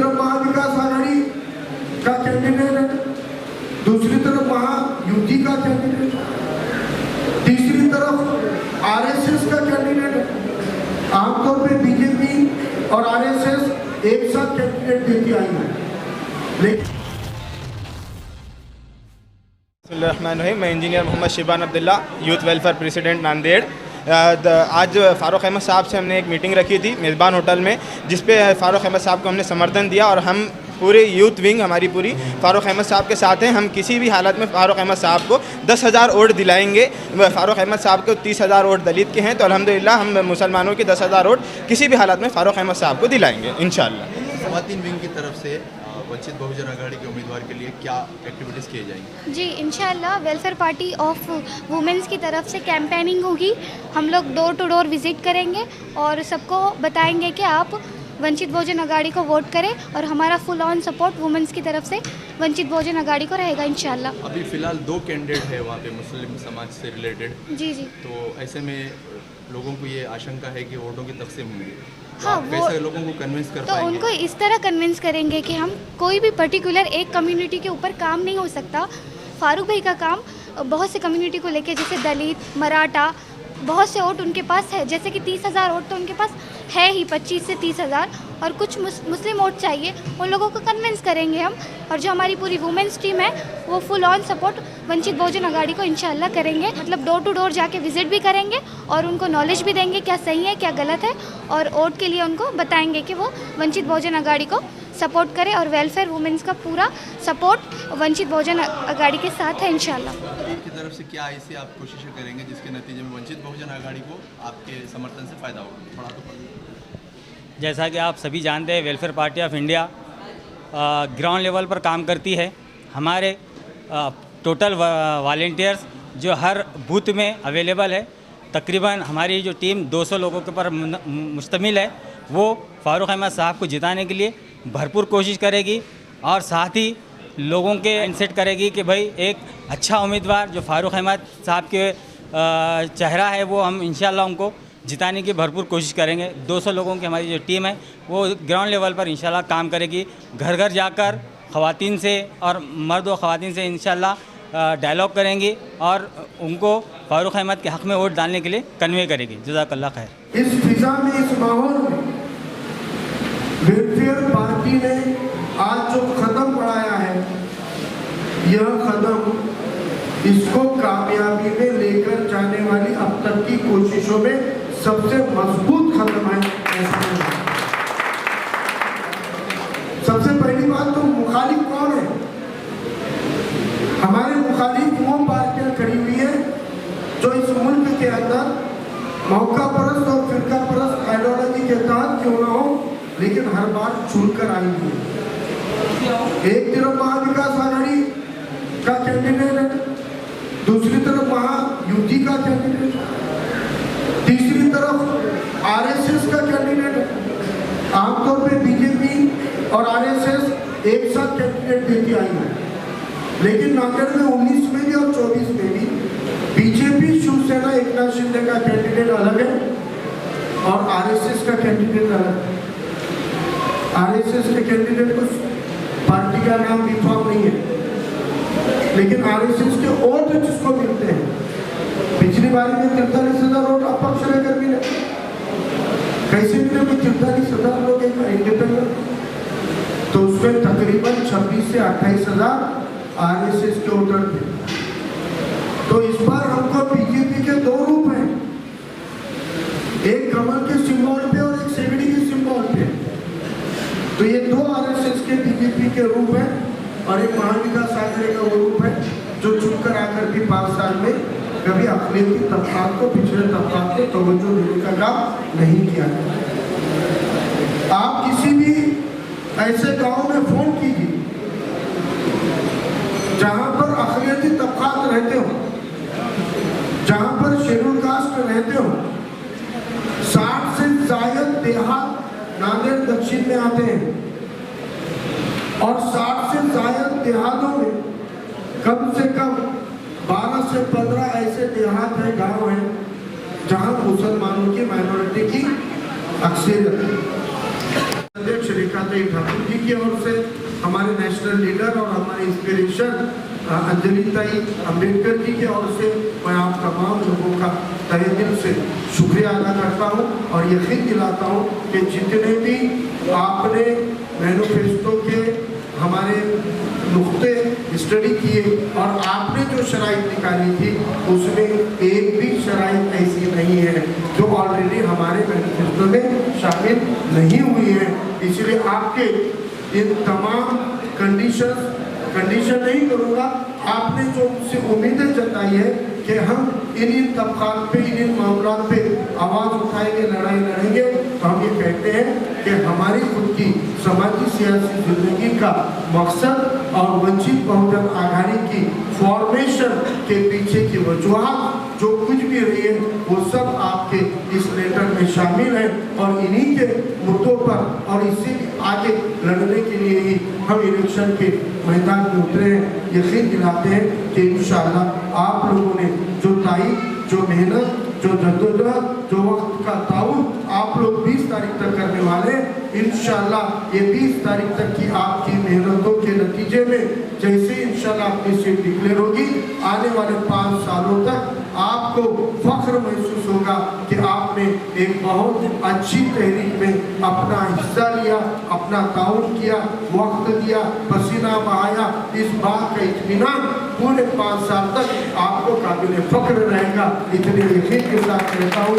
तरफ महाविकास आघाड़ी का कैंडिडेट है, दूसरी तरफ महायुति का कैंडिडेट, तीसरी तरफ आरएसएस का कैंडिडेट है। आमतौर पे बीजेपी और आरएसएस एक साथ कैंडिडेट देती आई है, लेकिन बिस्मिल्लाहिर्रहमानिर्रहीम। मैं engineer Mohammed Shiban Abdullah, youth welfare president Nanded. आज फ़ारूक अहमद साहब से हमने एक मीटिंग रखी थी मेज़बान होटल में, जिस पे फ़ारूक अहमद साहब को हमने समर्थन दिया और हम पूरे यूथ विंग हमारी पूरी फ़ारूक अहमद साहब के साथ हैं। हम किसी भी हालत में फ़ारूक अहमद साहब को 10,000 वोट दिलाएंगे। फ़ारूक अहमद साहब को 30,000 वोट दलित के हैं, तो अल्हम्दुलिल्लाह हम मुसलमानों के 10,000 वोट किसी भी हालत में फ़ारूक अहमद साहब को दिलाएंगे इंशाअल्लाह। ख़वातीन विंग की तरफ से वंचित बहुजन आघाड़ी के उम्मीदवार के लिए क्या एक्टिविटीज़ किए जाएंगी? जी इंशाल्लाह वेलफेयर पार्टी ऑफ वुमेंस की तरफ से कैंपेनिंग होगी। हम लोग डोर टू डोर विज़िट करेंगे और सबको बताएंगे कि आप वंचित बहुजन आघाड़ी को वोट करें, और हमारा फुल ऑन सपोर्ट वुमेंस की तरफ से वंचित बहुजन आघाड़ी को रहेगा इंशाल्लाह। अभी फ़िलहाल 2 कैंडिडेट है वहाँ पे मुस्लिम समाज से रिलेटेड। जी जी। तो ऐसे में लोगों को ये आशंका है कि वोटों की तकसीम होंगी, तो हाँ, आप कैसे लोगों को कन्विंस कर तो पाएंगे? उनको इस तरह कन्विंस करेंगे कि हम कोई भी पर्टिकुलर एक कम्युनिटी के ऊपर काम नहीं हो सकता। फारूक भाई का काम बहुत से कम्युनिटी को लेके, जैसे दलित, मराठा, बहुत से वोट उनके पास है। जैसे कि 30,000 वोट तो उनके पास है ही, 25 से 30,000, और कुछ मुस्लिम वोट चाहिए, उन लोगों को कन्विंस करेंगे हम। और जो हमारी पूरी वुमेंस टीम है वो full on support Vanchit Bahujan Aghadi को इंशाल्लाह करेंगे। मतलब डोर टू डोर जाके विजिट भी करेंगे और उनको नॉलेज भी देंगे क्या सही है क्या गलत है, और वोट के लिए उनको बताएंगे कि वो वंचित बहुजन आघाड़ी को सपोर्ट करें। और वेलफेयर वुमेंस का पूरा सपोर्ट वंचित बहुजन आघाड़ी के साथ है इंशाल्लाह। की तरफ से क्या ऐसी आप कोशिशें करेंगे जिसके नतीजे में वंचित बहुजन आघाड़ी को आपके समर्थन से फ़ायदा होगा? थोड़ा तो जैसा कि आप सभी जानते हैं, welfare party of India ground level पर काम करती है। हमारे टोटल वॉलंटियर्स जो हर बूथ में अवेलेबल है, तकरीबन हमारी जो टीम 200 लोगों के ऊपर मुश्तमिल है, वो फ़ारूक अहमद साहब को जिताने के लिए भरपूर कोशिश करेगी और साथ ही लोगों के इंसेट करेगी कि भाई एक अच्छा उम्मीदवार जो फ़ारूक अहमद साहब के चेहरा है, वो हम इंशाल्लाह उनको जिताने की भरपूर कोशिश करेंगे। 200 लोगों की हमारी जो टीम है वो ग्राउंड लेवल पर इंशाल्लाह काम करेगी। घर घर जाकर ख़वातीन से और मर्द व ख़वातीन से इंशाल्लाह डायलॉग करेंगी और उनको फ़ारूक अहमद के हक़ में वोट डालने के लिए कन्वे करेगी। जज़ाकल्लाह खैर। इस फिजा में, इस माहौल में वेलफेयर पार्टी ने आज जो कदम बढ़ाया है, यह कदम इसको कामयाबी में लेकर जाने वाली अब तक की कोशिशों में सबसे मजबूत कदम है। सबसे पहली बात तो मुखालिफ कौन है? हमारे मुखालिफ वो पार्टियां खड़ी हुई है जो इस मुल्क के अंदर मौका परस्त और फिरका परस्त आइडियोलॉजी के तहत क्यों ना हो, लेकिन हर बार चुनकर आई हुई है। एक तरफ महाविकास आघाड़ी का कैंडिडेट है, दूसरी तरफ महायुति का कैंडिडेट, तीसरी तरफ आरएसएस का कैंडिडेट है। आमतौर पे बीजेपी और आरएसएस एक साथ कैंडिडेट देती आई है, लेकिन नांदेड़ में 19 में भी और 24 में भी बीजेपी शिवसेना एकनाथ शिंदे का कैंडिडेट अलग है और आरएसएस का कैंडिडेट अलग है। आरएसएस के कैंडिडेट को पार्टी का नाम रिफॉर्म नहीं है, लेकिन आरएसएस के वोट जिसको मिलते हैं, पिछली बारी में 43,000 वोट अपक्ष लेकर मिले। कैसे मिले? 43,000 लोग एक इंडिपेंडेंट, तो उसमें तकरीबन 26 से 28,000 आरएसएस के वोटर थे। तो इस बार हमको बीजेपी के 2 रूप हैं, एक कमल के सिंबल पे और एक सेगड़ी के सिंबल पे। तो ये 2 आरएसएस के बीजेपी के रूप हैं और एक महाविकास आघाड़ी का वो रूप है जो चुनकर आकर भी 5 साल में कभी अक़लियती तबक़ात को, पिछड़े तबक़ात को तवज्जो देने का काम नहीं किया। आप किसी भी ऐसे गांव में फोन कीजिए जहां पर अक़लियती तबक़ात रहते हो, जहां पर शेड्यूल कास्ट रहते हो, 60 से ज़ायद देहात नांदेड़ दक्षिण में आते हैं और 60 से ज़ायद देहातों में कम से कम 12 से 15 ऐसे देहात हैं, गांव हैं, जहां मुसलमानों की माइनॉरिटी की अक्सरियत है। ताई ठाकुर जी की ओर से, हमारे नेशनल लीडर और हमारे इंस्पिरेशन अंजलि ताई अम्बेडकर जी की ओर से मैं आप तमाम लोगों का तहे दिल से शुक्रिया अदा करता हूँ और यकीन दिलाता हूँ कि जितने भी आपने मैनिफेस्टो के हमारे नुक्ते स्टडी किए और आपने जो शराइत निकाली थी उसमें एक भी शराइत ऐसी नहीं है जो ऑलरेडी हमारे मैनिफेस्टो में शामिल नहीं हुई है। इसलिए आपके इन तमाम कंडीशन नहीं करूँगा, आपने जो मुझसे उम्मीदें जताई है कि हम इन तबकात पे इन मामलों पे आवाज़ उठाएंगे, लड़ाई लड़ेंगे, तो हम ये कहते हैं कि हमारी खुद की समाजी सियासी जिंदगी का मकसद और वंचित बहुजन आघाड़ी की फॉर्मेशन के पीछे की वजूहत जो कुछ भी रही है वो सब आपके इस लेटर में शामिल है और इन्हीं के मुद्दों पर और इससे आगे लड़ने के लिए ही हम इलेक्शन के मैदान में उतरे हैं। यकीन दिलाते हैं कि इंशाअल्लाह आप लोगों ने जो जो मेहनत, जो जद्दोजहद, जो वक्त का ताउन आप लोग 20 तारीख तक करने वाले, इंशाअल्लाह ये 20 तारीख तक की आपकी मेहनतों के नतीजे में जैसे इंशाअल्लाह अपनी सीट डिक्लेयर होगी, आने वाले 5 सालों तक आपको फख्र महसूस होगा कि आपने एक बहुत अच्छी तहरीक में अपना हिस्सा लिया, अपना ताउन किया, वक्त दिया, पसीना बहाया। इस बात का इत्मीनान पूरे 5 साल तक आपको काबिल फख्र रहेगा, इतने यकीन के साथ कहता हूँ।